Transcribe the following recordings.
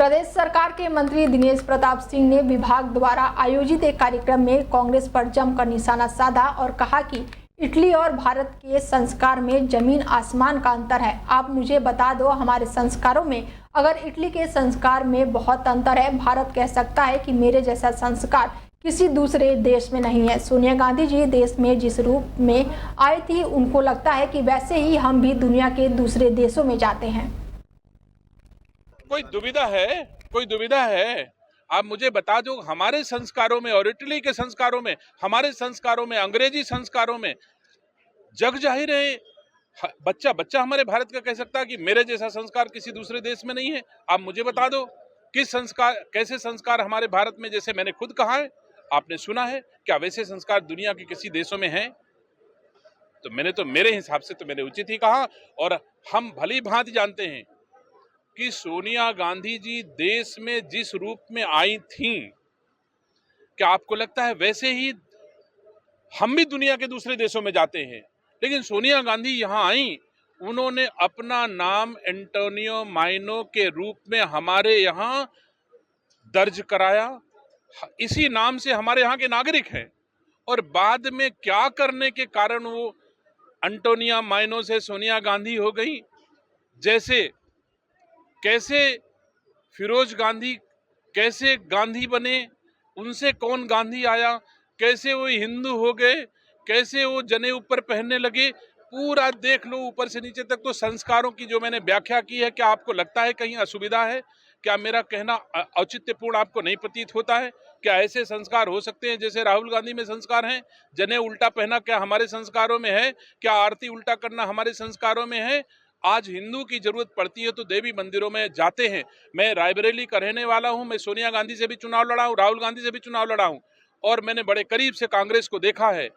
प्रदेश सरकार के मंत्री दिनेश प्रताप सिंह ने विभाग द्वारा आयोजित एक कार्यक्रम में कांग्रेस पर जमकर निशाना साधा और कहा कि इटली और भारत के संस्कार में जमीन आसमान का अंतर है। आप मुझे बता दो, हमारे संस्कारों में अगर इटली के संस्कार में बहुत अंतर है, भारत कह सकता है कि मेरे जैसा संस्कार किसी दूसरे देश में नहीं है। सोनिया गांधी जी देश में जिस रूप में आई थी, उनको लगता है कि वैसे ही हम भी दुनिया के दूसरे देशों में जाते हैं। कोई दुविधा है? आप मुझे बता दो, हमारे संस्कारों में और इटली के संस्कारों में, हमारे संस्कारों में, अंग्रेजी संस्कारों में जग जाहिर है, बच्चा हमारे भारत का कह सकता है कि मेरे जैसा संस्कार किसी दूसरे देश में नहीं है। आप मुझे बता दो किस संस्कार, कैसे संस्कार हमारे भारत में, जैसे मैंने खुद कहा है, आपने सुना है, क्या वैसे संस्कार दुनिया के किसी देशों में हैं? तो मेरे हिसाब से तो मैंने उचित ही कहा। और हम भली भांति जानते हैं कि सोनिया गांधी जी देश में जिस रूप में आई थीं, क्या आपको लगता है वैसे ही हम भी दुनिया के दूसरे देशों में जाते हैं? लेकिन सोनिया गांधी यहाँ आई, उन्होंने अपना नाम एंटोनियो माइनो के रूप में हमारे यहाँ दर्ज कराया। इसी नाम से हमारे यहाँ के नागरिक हैं। और बाद में क्या करने के कारण वो एंटोनिया माइनो से सोनिया गांधी हो गई? जैसे कैसे फिरोज गांधी कैसे गांधी बने, उनसे कौन गांधी आया, कैसे वो हिंदू हो गए, कैसे वो जनेऊ ऊपर पहनने लगे, पूरा देख लो ऊपर से नीचे तक। तो संस्कारों की जो मैंने व्याख्या की है, क्या आपको लगता है कहीं असुविधा है? क्या मेरा कहना औचित्यपूर्ण आपको नहीं प्रतीत होता है? क्या ऐसे संस्कार हो सकते हैं जैसे राहुल गांधी में संस्कार हैं? जनेऊ उल्टा पहना क्या हमारे संस्कारों में है? क्या आरती उल्टा करना हमारे संस्कारों में है? आज हिंदू की जरूरत पड़ती है तो देवी मंदिरों में जाते हैं। मैं रायबरेली का रहने वाला हूं, मैं सोनिया गांधी से भी चुनाव लड़ा हूं, राहुल गांधी से भी चुनाव लड़ा हूं, और मैंने बड़े करीब से कांग्रेस को देखा है।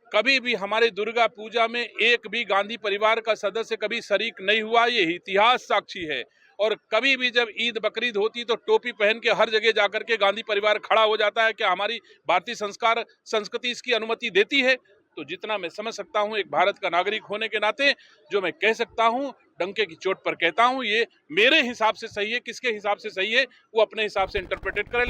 कभी भी हमारे दुर्गा पूजा में एक भी गांधी परिवार का सदस्य कभी शरीक नहीं हुआ, ये इतिहास साक्षी है। और कभी भी जब ईद बकरीद होती तो टोपी पहन के हर जगह जाकर के गांधी परिवार खड़ा हो जाता है। क्या हमारी भारतीय संस्कृति इसकी अनुमति देती है? तो जितना मैं समझ सकता हूं, एक भारत का नागरिक होने के नाते जो मैं कह सकता हूं, डंके की चोट पर कहता हूं, ये मेरे हिसाब से सही है। किसके हिसाब से सही है वो अपने हिसाब से इंटरप्रेटेट करे।